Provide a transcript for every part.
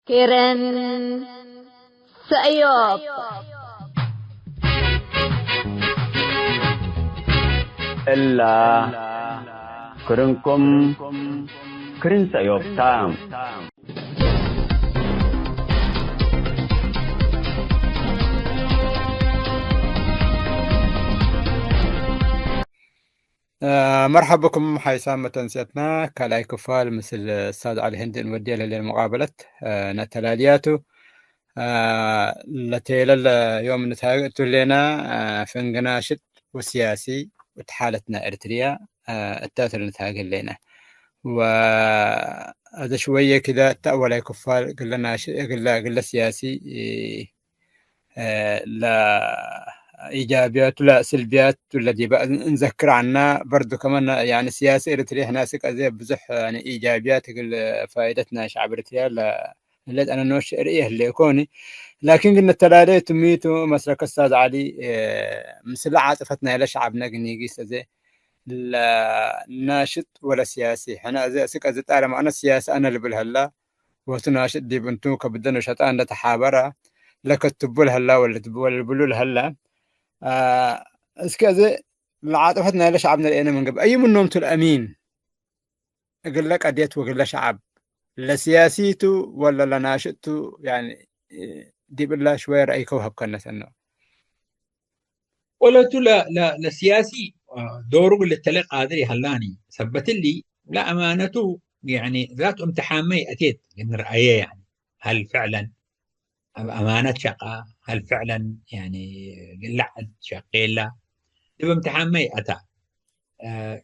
Keren Sayop. إلا كرنكم كرن سيوب تام مرحبا بكم حيسام تنسيتنا كالاي كفال مثل الأستاذ علي هند نودي له للمقابلة نتلالياتو لتيل اليوم نتاقت لنا فنقناشت وسياسي وتحالتنا إريتريا التاثر نتاقل لنا وهذا شوية كذا تأول كفال قلنا سياسي لا إيجابيات ولا سلبيات ولا دي بقى نذكر عنها برضو كمان يعني السياسة إريتريا ناسك أزي بزح يعني إيجابيات فائدتنا شعب إريتريا لا أنا نوش إريه اللي يكوني لكن قلنا التلالي تميتو مسلك أستاذ علي مثل عاطفتنا إلى شعبنا قنيقيس أزي لا ناشط ولا سياسي حنا أزي أسك أزي تعلم أنا السياسة أنا اللي بالهلا وتناشد دي بنتو كبدنا شطان لتحابرة لكتبوا لها لا ولا تبوا لها لا اسكازي عاطفتنا إلى شعبنا لأنا من قبل أي منهم الأمين أقول لك أديت وأقول له شعب لا سياسيته ولا لا ناشئته يعني دي بالله شوية رأي كوهب كنا سنة ولا لا سياسي دوره اللي تلق قادري هلاني ثبت لي لا امانته يعني ذات امتحان اتيت من رأيه يعني هل فعلا امانه شقه هل فعلا يعني لعد شقيله تبقى امتحان اتى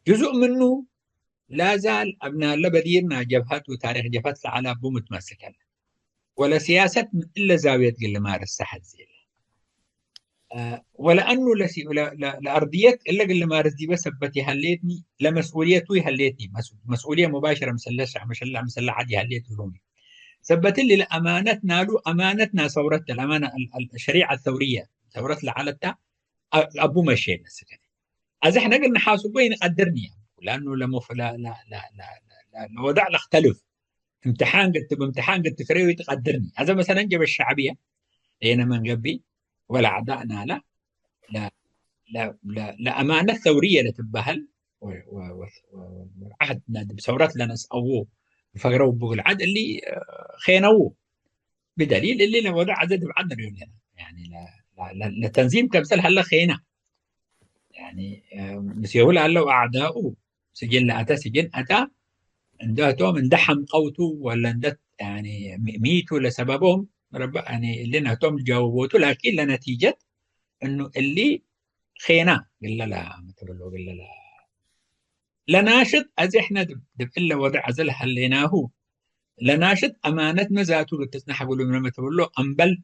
جزء منه لا زال ابناء لبديرنا جبهات وتاريخ جبهات على بو متمسك ولا سياسه الا زاويه اللي مارس سحت زي ولانه لارضيات الا اللي مارس دي بس بتي هليتني لمسؤوليته هليتني مسؤوليه مباشره مسلحه دي هليته لوني ثبت لي لامانتنا له امانتنا ثورتنا الامانه الشريعه الثوريه ثورتنا على التا ابو مشينا سكني از احنا قلنا حاسبين قدرني لانه لما لا وضع اختلف امتحان قلت كريو يتقدرني هذا مثلا جب الشعبيه لينا من قبي ولا اعدائنا لا لا لا امانه ثوريه لتبهل وعهدنا بثورات لنا اوه فقروا بالعد اللي خينوه بدليل اللي لو وضع عدد بعدنا يعني لتنظيم كمثال هلا خينا يعني مسيقول هلا اعداؤه سجن اتى عنده توم اندحم قوته ولا اندت يعني ميتوا لسببهم رب يعني اللي توم جاوبوته لكن لنتيجه انه اللي خينا قال لا مثل له قال لا لناشط از احنا دب الا وضع عزل حليناه لناشط امانتنا ذاته بتسنح قولوا لما تقول له انبل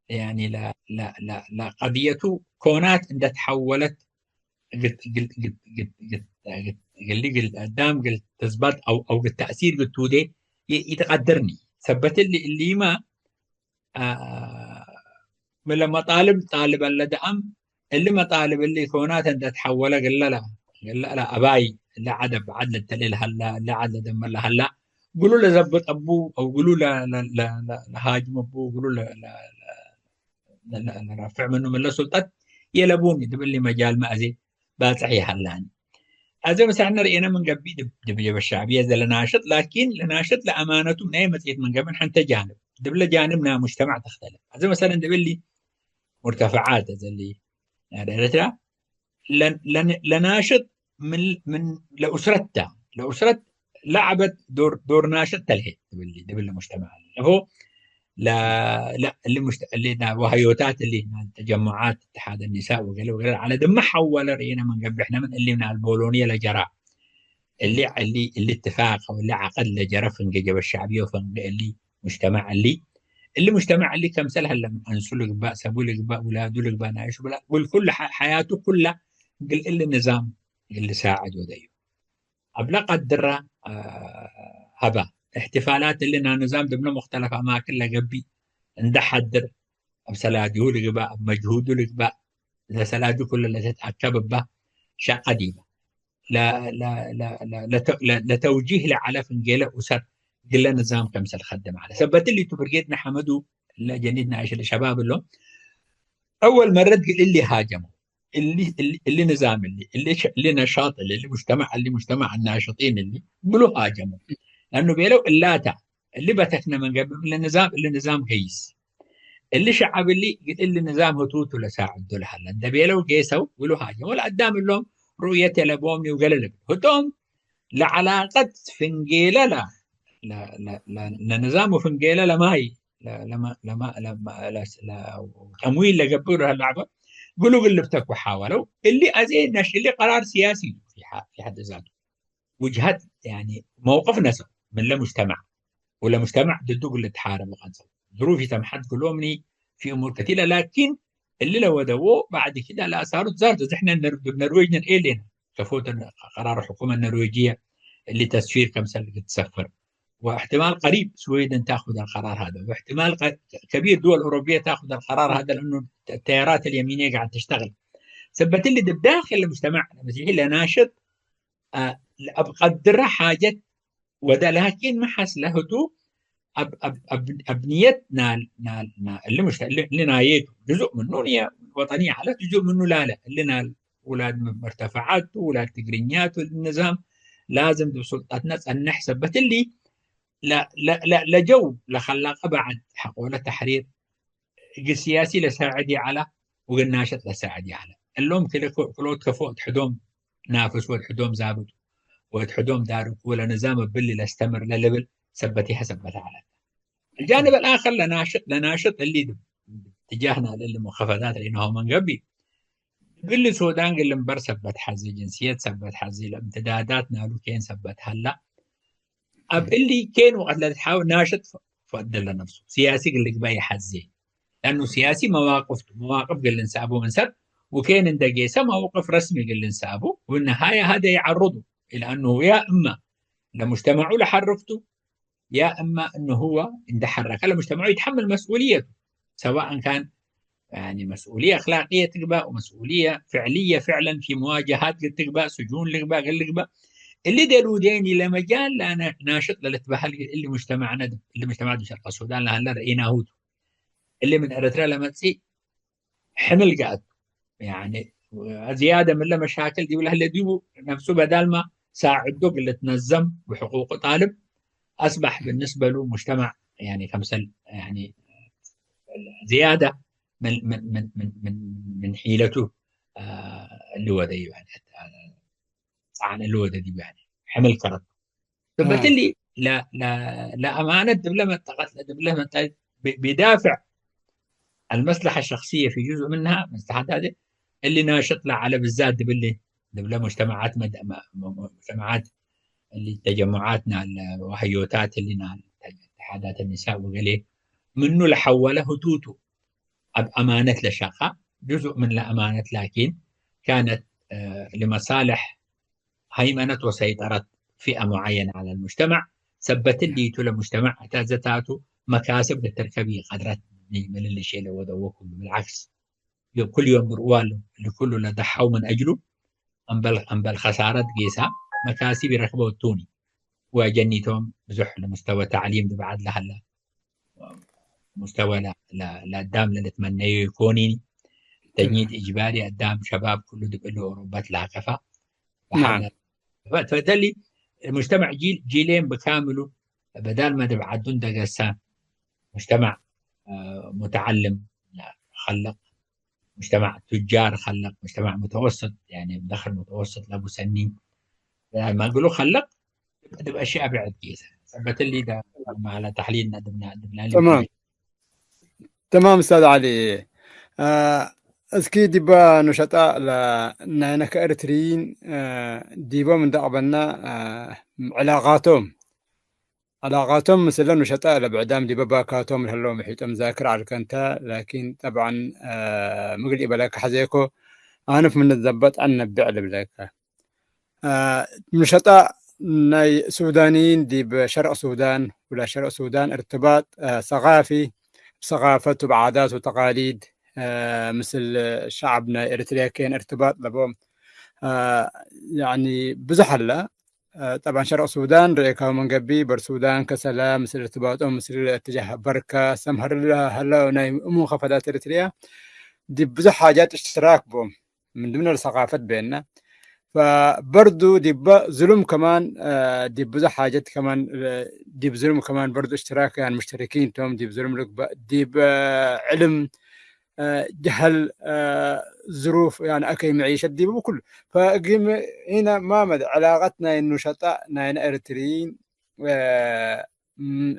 يعني لا قضيته كونات عندها تحولت قلت قدام قلت تثبت او بالتاثير قلت ودي يتقدرني ثبت اللي ما من لما طالب اللي دعم اللي ما طالب اللي كونات عندها تحول قال لا اباي لا عدب عدل التليل هلا لا عدل دم الله هلا قولوا له زبط ابوه او قولوا له لا هاجم ابوه قولوا له لا رافع منه من السلطات يلبوني دب اللي مجال مأزي صحيح هلاني هذا مثلا احنا رأينا من قبل دب الشعبية زي لناشط لكن لناشط لأمانته من أي متيت من قبل حتى جانب دب جانبنا مجتمع تختلف هذا مثلا دب اللي مرتفعات زي اللي يعني لناشط من لأسرتها لعبت دور ناشط تلهي دب اللي مجتمع هو اللي وهيوتات اللي تجمعات اتحاد النساء وغيره على دم حول رينا من قبل احنا من اللي من البولونيه لجرى اللي اتفاق او اللي عقد لجرى فنجب الشعبيه اللي مجتمع اللي مجتمع اللي كمثل هلا من انسلك بقى سبولك بقى اولاده لك بقى نعيش بقى والكل حياته كلها اللي النظام اللي ساعد وديه ابلا قدر هبا احتفالات اللي نظام دبنا مختلف اماكن لقبي ندحدر بسلاجه لك بقى بمجهوده لك بقى لسلاجه كل اللي تتأكب بقى شا قديمة لا لا لا لا لا, لا, لا توجيه لعلى فنجيلة أسر قلنا نظام كمثل خدم على ثبت اللي تبرقيتنا حمدو لا جنيدنا عيش الشباب اللي اول مره تقول اللي هاجموا اللي نظام اللي نشاط اللي مجتمع الناشطين اللي قولوا هاجموا لانه بيلو اللاتا اللي بتكنا من قبل اللي نظام هيس اللي شعب اللي نظام هتوت ولا ساعد دول هلا ده بيلو قيسوا قولوا هاجموا ولا قدام لهم رؤيه لبومني وقال هتوم لعلاقه فنجيله لا نظام فنجيله لماي لا تمويل لقبلوا هاللعبه قولوا قلبتك وحاولوا اللي ازين نش اللي قرار سياسي في حد ذاته وجهات يعني موقف نسب من المجتمع ولا مجتمع ضده اللي تحارب وغنزل ظروفي سمحت كلهم في امور كثيره لكن اللي لو دووا بعد كده لا صاروا زارت احنا النرويج ايه لنا كفوت قرار الحكومه النرويجيه اللي تسفير كم سنه تسفر واحتمال قريب سويدن تاخذ القرار هذا واحتمال كبير دول اوروبيه تاخذ القرار هذا لانه التيارات اليمينيه قاعد تشتغل ثبت اللي داخل المجتمع المسيحي لناشط بقدر حاجه وده لكن ما حس له ابنيتنا اللي نايته جزء منه هي وطنيه على جزء منه لا اللي نال اولاد مرتفعات واولاد تقرينيات والنظام لازم بسلطتنا ان نحسب اللي لا جو لخلاقه بعد حقوله تحرير سياسي لساعدي على والناشط لساعدي على اللوم كلوت كفوت حدوم نافس وحدوم زابط وحدوم دارك ولا نظام باللي لاستمر للبل ثبتي حسبت على الجانب الاخر لناشط اللي اتجاهنا للمخفضات لانه من قبل باللي السودان اللي مبر ثبت حزي جنسيات ثبت حزي الامتدادات نالو كين ثبت هلا اللي كان وقت لا تحاول ناشط فضل لنفسه سياسي اللي باي حزي لانه سياسي مواقف اللي انسابه منسب وكان عند قيسه موقف رسمي اللي انسابه والنهايه هذا يعرضه الى انه يا اما لمجتمعه لحركته يا اما انه هو عند حركه لمجتمعه يتحمل مسؤوليته سواء كان يعني مسؤوليه اخلاقيه تقبى ومسؤوليه فعليه فعلا في مواجهات تقبى سجون لقبى غير لقبى اللي داروا ديني لمجال لا ناشط للاتباع اللي مجتمعنا ده اللي مجتمعنا شرق السودان لهلا رأيناه اللي من اريتريا لما تسي حمل قاعد يعني زياده من المشاكل دي ولا دي نفسه بدل ما ساعدوه اللي تنظم بحقوق طالب اصبح بالنسبه له مجتمع يعني كمثل يعني زياده من حيلته اللي هو ده يعني عن اللي هو ده دي يعني حمل كرب ثبت لي لا امانه دبلومه بيدافع المصلحه الشخصيه في جزء منها مصلحات هذه اللي ناشط له على بالذات دبل مجتمعات مجتمعات اللي تجمعاتنا وهيوتات اللي نال اتحادات النساء وغيره منه لحوله توتو أمانة لشقة جزء من الأمانة لكن كانت لمصالح هيمنة وسيطرة فئة معينة على المجتمع ثبت اللي المجتمع ذاته مكاسب للتركبية قدرت من اللي شيء لو دوكم بالعكس كل يوم بروال لكل لدحوا من أجله أم بالخسارة قيسها مكاسب ركبوا التوني وجنيتهم بزح لمستوى تعليم بعد لهلا مستوى لا دام نتمنى يكونين تجنيد إجباري قدام شباب كله دبلو أوروبا لا كفا نعم. فبالتالي المجتمع جيلين بكامله بدل ما تبعدون دقسان مجتمع متعلم خلق مجتمع تجار خلق مجتمع متوسط يعني دخل متوسط لابو سنين ما نقولوا خلق تبقى اشياء بعد كيسه ثبت لي ده على تحليلنا تمام تمام استاذ علي. اسكي ديبا نشطاء لنا كارترين ديبا من دعبنا علاقاتهم مثلا نشطاء لبعدام ديبا باكاتهم هلو محيطهم ذاكر على كنتا لكن طبعا مقلي بلاك حزيكو انا من الضبط عنا بيعلى بلاك نشطاء ناي سودانيين دي بشرق السودان ولا شرق السودان ارتباط ثقافي بثقافته بعادات وتقاليد مثل شعبنا اريتريا كان ارتباط لبهم يعني بزحلة طبعا شرق السودان ريكا من قبي بر السودان كسلا مثل ارتباطهم مثل اتجاه بركة سمهر هلا نايم أمو خفضات إريتريا دي بزح حاجات اشتراك بهم من ضمن الثقافات بيننا. فبرضو دي ظلم كمان، دي بزح حاجات كمان، دي بظلم كمان برضو اشتراك يعني مشتركين توم دي بظلم لك دي بعلم، جهل، ظروف يعني أكي معيشة دي بكل. فقيم هنا ما مدى علاقتنا النشطاء ناين إريتريين،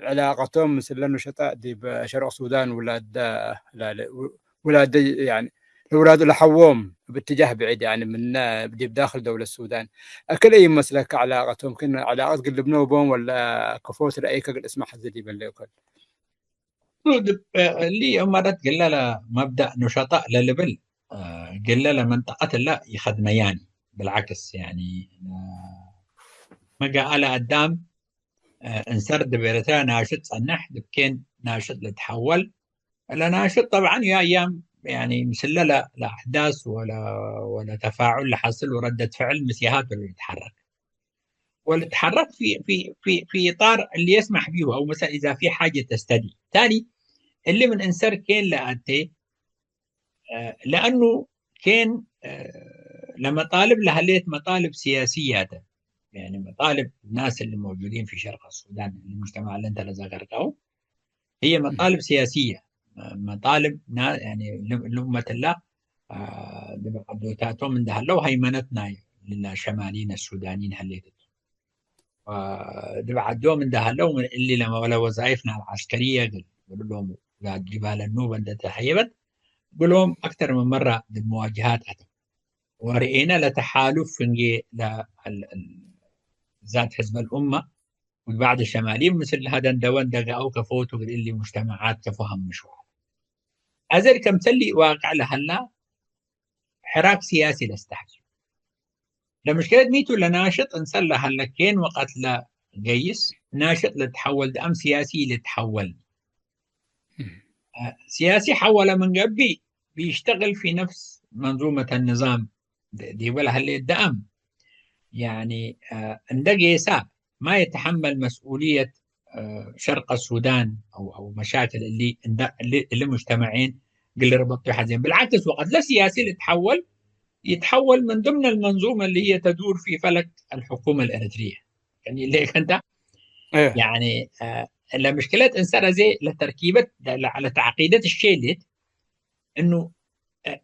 علاقتهم مثل النشطاء دي بشرق السودان ولاد لا ولاد يعني الأولاد اللي حوهم باتجاه بعيد يعني من دي بداخل دولة السودان. أكل أي مسلك علاقتهم كنا علاقات قلبنا وبهم ولا كفوت رأيك قل اسمع حزدي بالليكل. اللي مرات قال له مبدأ نشطاء للبل، قال له منطقة لا يخدم يعني بالعكس يعني ما قال قدام انسرد بيرتا ناشط صنح دبكين ناشط لتحول. الناشط طبعا يا ايام يعني مسلله لا احداث ولا تفاعل لحصل وردة فعل مسيهات اللي يتحرك واللي يتحرك في اطار اللي يسمح به، او مثلا اذا في حاجه تستدعي. ثاني اللي من انسر كين لاتي لانه كان لمطالب لهليت مطالب سياسيه، يعني مطالب الناس اللي موجودين في شرق السودان المجتمع اللي انت ذكرته هي مطالب سياسيه، مطالب يعني لأمة الله دبقدوتاتهم من ده لو هيمنتنا للشماليين السودانيين هليت دبعدو من ده لو اللي لما ولا وظائفنا العسكريه قالوا لهم جبال النوبه ده تحيبت، قول لهم اكثر من مره بالمواجهات ورئينا لتحالف ذات حزب الامه وبعد الشماليين مثل هذا دوان دقا او كفوتو اللي مجتمعات كفهم مشروع ازل كم تلي واقع لهلا حراك سياسي لستحجي لمشكلة ميتو لناشط انسان لهلا كين وقت لا جيس ناشط لتحول دام سياسي لتحول سياسي حول من قبل بيشتغل في نفس منظومة النظام دي ولا هل الدعم يعني عند جيسا ما يتحمل مسؤولية شرق السودان او مشاكل اللي مجتمعين اللي ربطوا حزين. بالعكس وقد لا سياسي يتحول من ضمن المنظومه اللي هي تدور في فلك الحكومه الاريتريه. يعني اللي انت ايه يعني المشكلات انسان زي لتركيبه على تعقيدات الشيء انه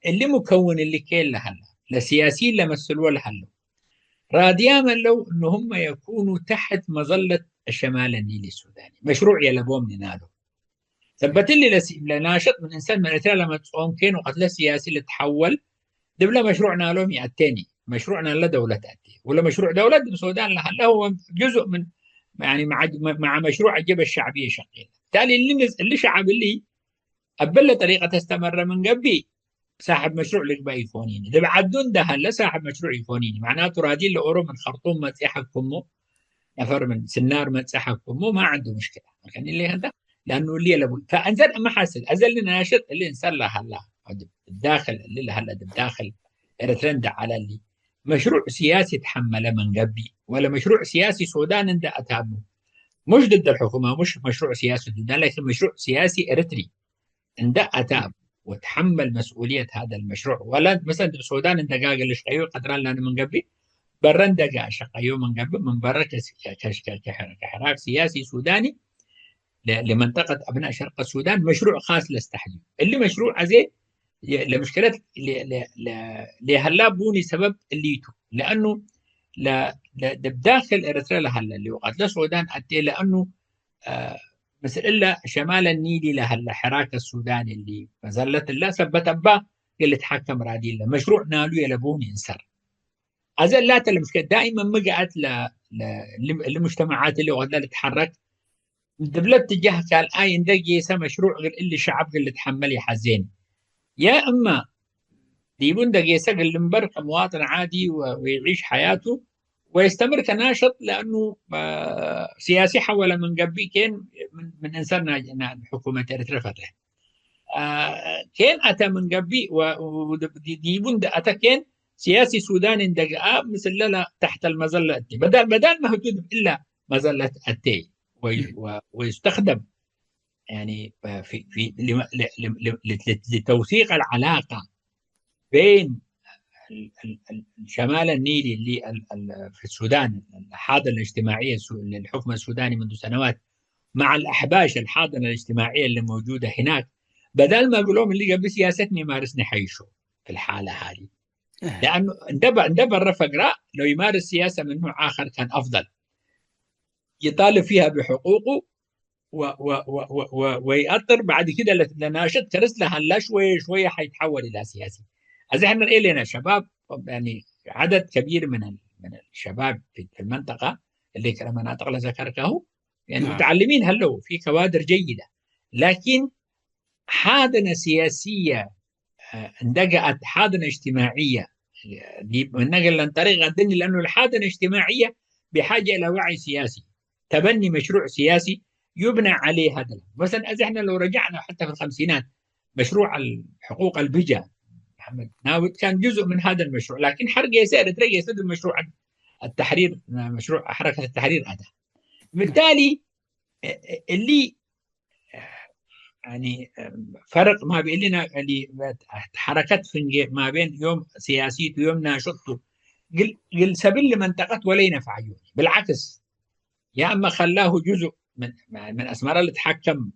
اللي مكون اللي كان لهلا لسياسيين لمسلوا لهلا رادياما لو انه هم يكونوا تحت مظله الشمال النيلي السوداني مشروع يلبوم ننالو ثبت لي لناشط من انسان من اريتريا لما تصوم كين وقت لا سياسي اللي تحول دبلا مشروعنا لهم الثاني مشروعنا لا دولة تأتي ولا مشروع دولة السودان لها هو جزء من يعني مع مشروع الجبهة الشعبية شقيقة. بالتالي اللي شعب اللي أبل طريقة تستمر من قبل صاحب مشروع لك بقى يفونيني ده بعدون ده هلا صاحب مشروع يفونيني معناته رادين لأورو من خرطوم ما تحكمه نفر من سنار ما تحكمه ما عنده مشكلة لكن اللي هذا لأنه اللي لابد فأنزل ما حاسد أزل ناشط اللي إنسان له هلا الداخل اللي هلا الداخل إرترندا على اللي مشروع سياسي تحمل من قبل ولا مشروع سياسي سودان عند أتابه مش ضد الحكومة مش مشروع سياسي ضد لكن مشروع سياسي إريتري عند أتاب وتحمل مسؤولية هذا المشروع ولا مثلا السودان عند قاقل الشقيو قدران لنا من قبل برن دقا شقيو من قبل من برا كحراك سياسي سوداني لمنطقة أبناء شرق السودان مشروع خاص لاستحجيب اللي مشروع زي لمشكلة لهلا بوني سبب الليتو لأنه بداخل إريتريا لهلا اللي وقت السودان أتي لأنه بس إلا شمال النيل لهلا حراك السودان اللي مزلت الله سبت أبا اللي تحكم رادي الله مشروع نالو يلبوني انسر أزلات المشكلة دائما مقعت للمجتمعات اللي وقت اللي تحرك دبلت تجاه قال آين دقي مشروع غير اللي شعب اللي تحمل يحزين يا اما يبون دقي يسجل المبر كمواطن عادي ويعيش حياته ويستمر كناشط لانه سياسي حول من قبل كان من انسان حكومه اريتريا فتح كان اتى من قبل ويبون اتى كان سياسي سوداني دقاء مثل لا تحت المظله التي بدل ما هتدب الا مظله التي ويستخدم يعني في لتوثيق العلاقه بين شمال النيل اللي في السودان الحاضنه الاجتماعيه للحكم السوداني منذ سنوات مع الاحباش الحاضنه الاجتماعيه اللي موجوده هناك، بدل ما يقول لهم اللي قبل سياستني مارسني حيشو في الحاله هذه. لانه اندبر رفق راء لو يمارس سياسه من نوع اخر كان افضل، يطالب فيها بحقوقه ويأطر بعد كده لناشط كرسله هلا شويه شويه حيتحول الى سياسي. اذا احنا لنا شباب يعني عدد كبير من الشباب في المنطقه اللي المناطق اللي ذكرته يعني متعلمين هلا في كوادر جيده، لكن حاضنه سياسيه اندقت حاضنه اجتماعيه دي نقل عن طريق الدنيا، لانه الحاضنه الاجتماعيه بحاجه الى وعي سياسي، تبني مشروع سياسي يبنى عليه هذا. مثلا اذا احنا لو رجعنا حتى في الخمسينات مشروع حقوق البجا محمد ناود كان جزء من هذا المشروع، لكن حرق يسار ترقى يسد مشروع التحرير، مشروع حركه التحرير هذا. بالتالي اللي يعني فرق ما بين لنا اللي حركت في ما بين يوم سياسي ويوم ناشطته قل سبيل لمنطقة ولا ينفع عيوني، بالعكس يا اما خلاه جزء من اسمار اللي تحكم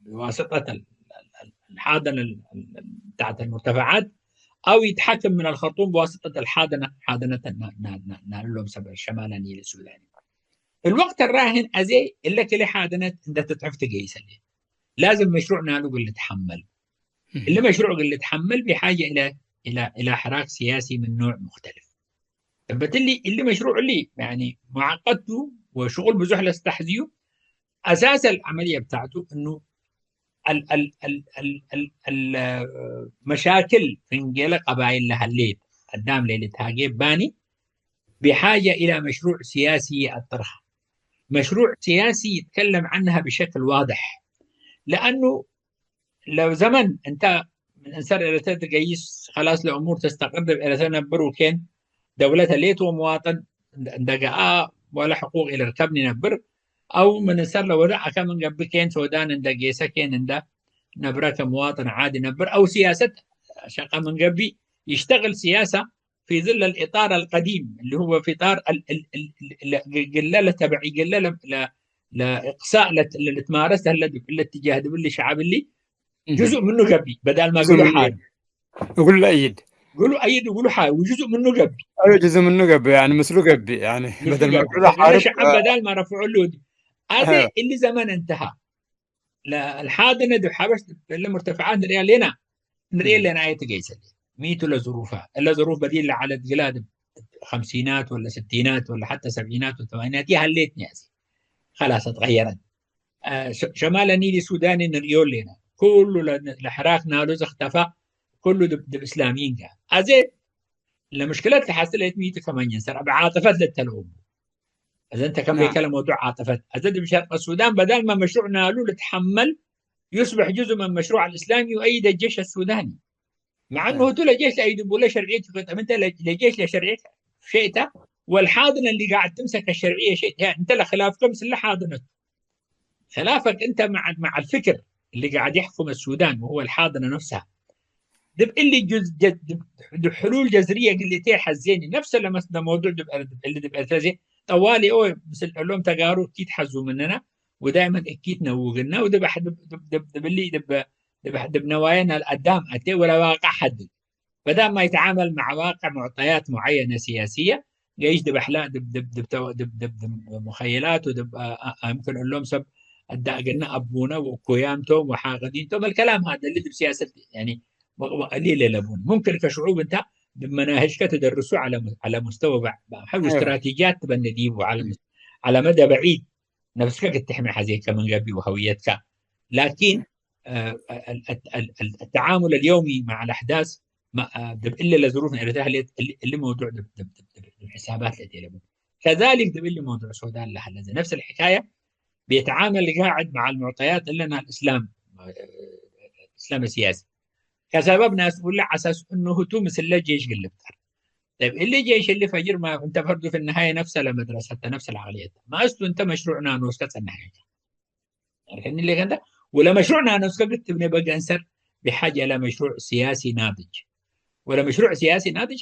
بواسطه الحاضنه بتاعت المرتفعات، او يتحكم من الخرطوم بواسطه حاضنه نالهم سبع الشمال النيل السوداني. الوقت الراهن ازي الا كل حاضنه انت تتعرف تقيس ليه، لازم مشروع نالو اللي يتحمل، اللي مشروع اللي يتحمل بحاجه الى حراك سياسي من نوع مختلف. بالتالي اللي مشروع اللي يعني معقدته وشغل بزحله استحذيه، اساس العمليه بتاعته انه المشاكل في انجيل قبائل لهالليل قدام ليله هاجيب باني بحاجه الى مشروع سياسي الطرح، مشروع سياسي يتكلم عنها بشكل واضح. لانه لو زمن انت من انسان الى تقيس خلاص الامور تستقر الى تنبروا كين دولة ليتو مواطن دقاء ولا حقوق الى ركبني نبر، او من سر لو لا كم قبل كين سودان دقي سكين دا نبره كمواطن عادي نبر، او سياسه شقه من قبل يشتغل سياسه في ظل الاطار القديم اللي هو في اطار قلاله تبعي قلاله لاقصاء اللي تمارسها الاتجاه اللي شعب اللي جزء منه قبلي، بدل ما يقولوا حاجه يقول له ايد، يقولوا ايد ويقولوا حاجه وجزء منه قبلي. ايوه جزء منه قبي يعني مسلوق قبي يعني بدل ما يقولوا حارب شعب بدل ما رفعوا له هذا اللي زمان انتهى. لا الحاضنه دي حبشت المرتفعات ريال لنا نريال لنا ايه تقيس ميتوا لظروفها الا ظروف بديله على الجلاد خمسينات ولا ستينات ولا حتى سبعينات وثمانينات يا هليتني خلاص اتغيرت. شمال النيل السوداني نريول لنا كله لحراك نالوز اختفى كله دب اسلاميين كان ازي المشكلات اللي حصلت ميتوا كمان ينسر بعاطفات للتلوم. اذا انت كم بيتكلم موضوع عاطفات ازد بشرق السودان بدل ما مشروع نالو يتحمل يصبح جزء من المشروع الاسلامي وأيد الجيش السوداني، مع انه هو الجيش لا يدب ولا شرعيته، انت الجيش لشرعيته شئته والحاضنه اللي قاعد تمسك الشرعيه شئتها انت لا خلافكم مثل حاضنه خلافك انت مع الفكر اللي قاعد يحكم السودان وهو الحاضنه نفسها. دب اللي حلول جذريه اللي تيح الزيني نفس مثلا موضوع اللي دب زي طوالي او مثل لهم تقارو اكيد حزوا مننا ودائما اكيد نوغنا ودب اللي دب نوايانا القدام اتي ولا واقع حد بدل ما يتعامل مع واقع معطيات معينه سياسيه جايش دب احلام دب مخيلات ودب يمكن اقول لهم سب قلنا ابونا وكويامتهم وحاقدينتهم الكلام هذا اللي بسياسه يعني قليل لبون ممكن كشعوب انت بمناهجك تدرسوه على مستوى حلو استراتيجيات تبنديه على مدى بعيد نفسك تحمي حزيك من قبل وهويتك. لكن التعامل اليومي مع الاحداث الا لظروف اللي موضوع الحسابات اللي كذلك اللي موضوع السودان لحل نفس الحكايه بيتعامل قاعد مع المعطيات اللي الاسلام السياسي كسبب ناس ولا على اساس انه هو مثل الجيش قلبتر طيب اللي جيش اللي فجر ما انت برضه في النهايه نفس المدرسه نفس العقليه ما استو انت مشروعنا نوسكت النهايه يعني اللي كان ده ولا مشروعنا نوسكت تبني بقى انسر بحاجه الى مشروع سياسي ناضج ولا مشروع سياسي ناضج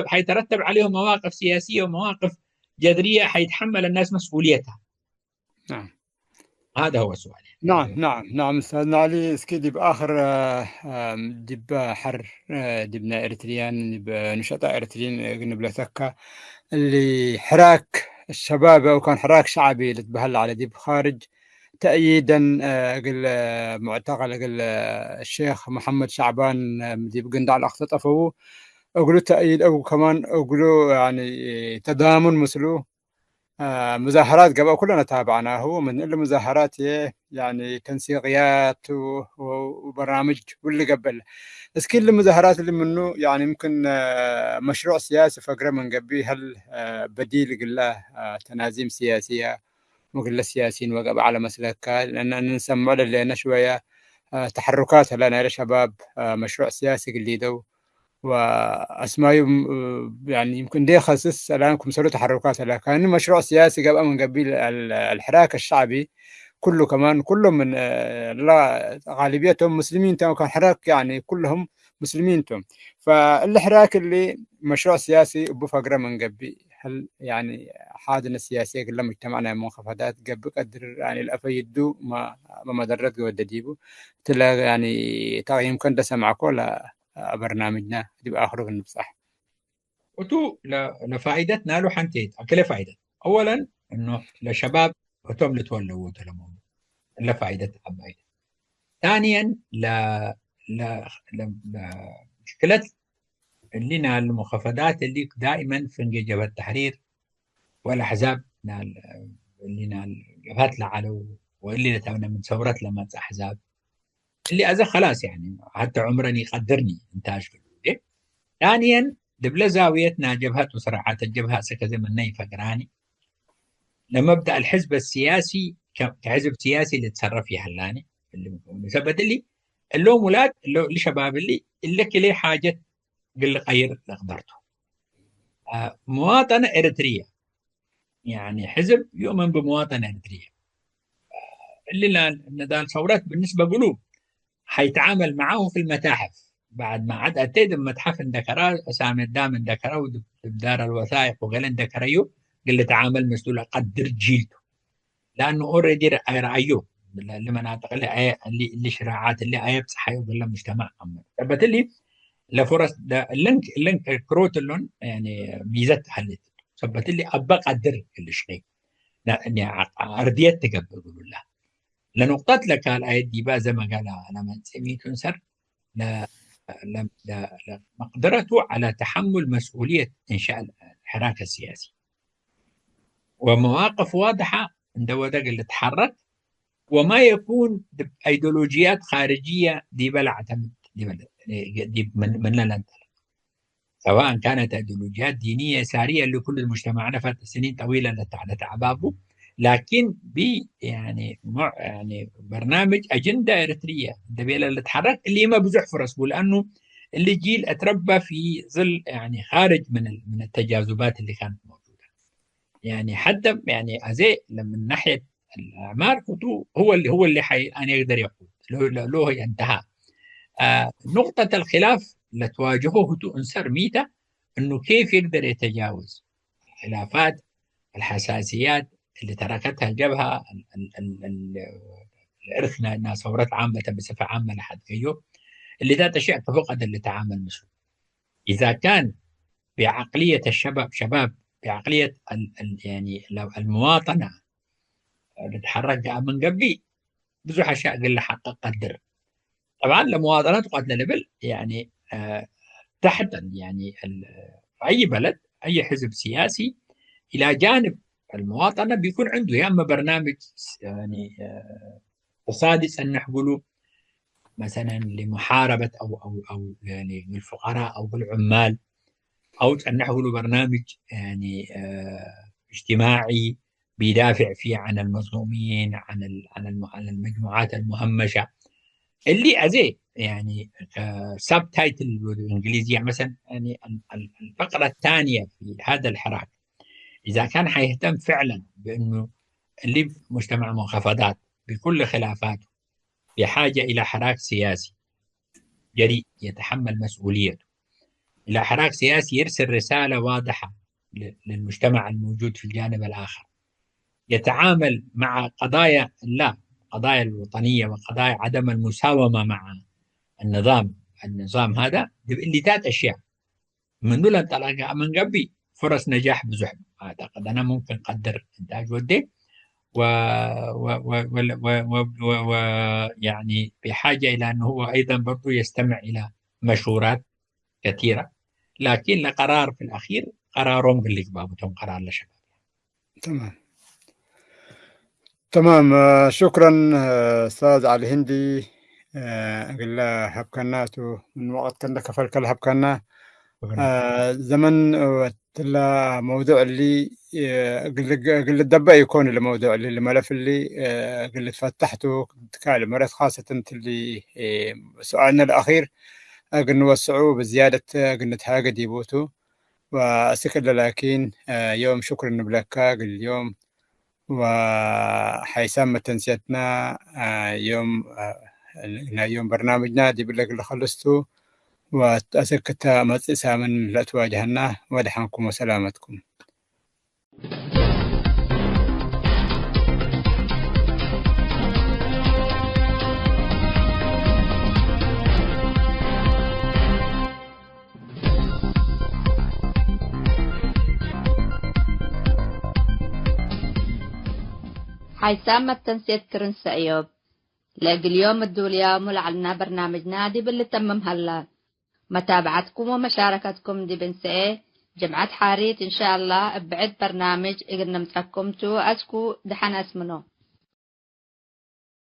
حيترتب عليه مواقف سياسيه ومواقف جذريه حيتحمل الناس مسؤوليتها. نعم هذا هو السؤال نعم يعني. نعم نعم أستاذنا علي سكيدي بآخر دب حر دبنا إريتريان دب نشطاء إريتريان نبلا ثكا اللي حراك الشباب أو كان حراك شعبي اللي تبهل على دب خارج تأييدا قل معتقل قل الشيخ محمد شعبان دب قندع الأخطط أقولوا تأييد أو كمان أقولوا يعني تضامن مثله مظاهرات قبل كلنا تابعناه من المظاهرات يعني تنسيقيات وبرامج واللي قبل بس كل المظاهرات اللي منه يعني يمكن مشروع سياسي فقرة من قبل هل بديل قله تنازيم سياسية وقله السياسيين وقب على مسلك لأن نسمع لنا شوية تحركات لنا يا شباب مشروع سياسي قليدو واسماء يعني يمكن دي خصص الان مسوي تحركات لكن مشروع سياسي قبل من قبيل الحراك الشعبي كله كمان كلهم من لا غالبيتهم مسلمين تم كان حراك يعني كلهم مسلمين تم فالحراك اللي مشروع سياسي بفقرة من قبل هل يعني حادنا السياسية قلنا مجتمعنا منخفضات قبل قدر يعني الأفيدو ما مدرت قوة ديبو تلا يعني تغييم يمكن دسم معك ولا برنامجنا تبقى آخره بنفسح وتو لفائدتنا له حنتيت أكل فائدة أولا إنه لشباب وتم اللي تولوا وتلموا لا فائدة أبعد. ثانيا لا مشكلة اللي المخفضات اللي دائما في جبهة التحرير والأحزاب اللي جبهات لعلو واللي نتمنى من ثورات لما أحزاب اللي أذا خلاص يعني حتى عمرني يقدرني إنتاج في الوجه. ثانيا دبل زاويتنا جبهات وصراحات الجبهة سكزي من ني فقراني لمبدأ الحزب السياسي كحزب سياسي اللي تصرف فيه هلاني اللي مثبت اللي اللي مولاد اللي شباب اللي كلي حاجة قل غير لقدرته مواطنة إريترية يعني حزب يؤمن بمواطنة إريترية اللي نضال ثورات بالنسبة قلوب حيتعامل معه في المتاحف بعد ما عاد أتيد متحف ذكرى أسامي الدام ذكرى ودار الوثائق وقال ذكريو قال له تعامل مسؤول قدر جيلته لأنه اوريدي رأيه لمناطق اللي شراعات اللي أيب صحي وقال له مجتمع أمر ثبت لي لفرص ده اللينك كروت اللون يعني ميزة حلت ثبت لي أبقى قدر كل شيء يعني أرديت تقبل يقولوا له لنقطة لك الآية دي بقى زي ما قال أنا من سميت سر لا مقدرته على تحمل مسؤولية إنشاء الحراك السياسي ومواقف واضحة عند ودق اللي تحرك وما يكون أيديولوجيات خارجية دي بلا اعتمد دي من لا سواء كانت أيديولوجيات دينية يسارية اللي كل مجتمعنا فات سنين طويلة لتعبابه لكن يعني برنامج أجندة إريترية الدبيلة اللي تحرك اللي ما بزح فرص لأنه اللي جيل اتربى في ظل يعني خارج من التجاذبات اللي كانت موجودة يعني حتى يعني أزي من ناحية الأعمار هو اللي أن يقدر يقود له انتهى نقطة الخلاف اللي تواجهه هو أنصر ميتا أنه كيف يقدر يتجاوز الخلافات الحساسيات اللي تركتها الجبهة الإرث أنها ثورات عامة بصفة عامة لحد كيو اللي ذات شيء فقد اللي تعامل مثله إذا كان بعقلية الشباب شباب بعقلية يعني لو المواطنة اللي تحرك من قبل بزح أشياء قل حقق قدر طبعا لمواطنات قد ليفل يعني تحت يعني في أي بلد أي حزب سياسي إلى جانب المواطنة بيكون عنده يا إما برنامج يعني اقتصادي سنحقله مثلا لمحاربة أو يعني الفقراء أو العمال أو سنحقله برنامج يعني اجتماعي بيدافع فيه عن المظلومين عن المجموعات المهمشة اللي أزي يعني سب تايتل بالإنجليزي، يعني مثلا يعني الفقرة الثانية في هذا الحراك إذا كان حيهتم فعلا بأنه اللي في مجتمع المنخفضات بكل خلافاته بحاجة إلى حراك سياسي جريء يتحمل مسؤوليته، إلى حراك سياسي يرسل رسالة واضحة للمجتمع الموجود في الجانب الآخر، يتعامل مع قضايا قضايا الوطنية وقضايا عدم المساومة مع النظام هذا اللي ثلاث أشياء من دول انطلاقها من قبل فرص نجاح بزحف. أعتقد أنا ممكن أقدر إنتاج ودي يعني بحاجة إلى أنه هو أيضا برضو يستمع إلى مشورات كثيرة، لكن القرار في الأخير قرارهم اللي بابتهم قرار لشباب. تمام تمام. شكرا أستاذ علي هندي. أقول له هبكناتو من وقت كنا كفل كل هبكنا زمن وتلا موضوع اللي قل الدبا يكون الموضوع اللي الملف اللي قل فتحته تكالم مرات خاصة اللي سؤالنا الأخير قل نوسعوه بزيادة قل نتهاجد يبوتو وأسكل، لكن يوم شكرا بلك اليوم وحيسام تنسيتنا يوم يوم برنامجنا دي بالله اللي خلصته وأسكت مصيصة من لا تواجهنا ودحنكم وسلامتكم. حيسام التنسيت كرنس أيوب لاقي اليوم الدوليا ملعلنا برنامج نادي باللي تمم هلا. متابعتكم ومشاركتكم دي بنسئ جمعة حاريت إن شاء الله بعد برنامج إقنا متحكمتو أسكو دحنا اسمنو.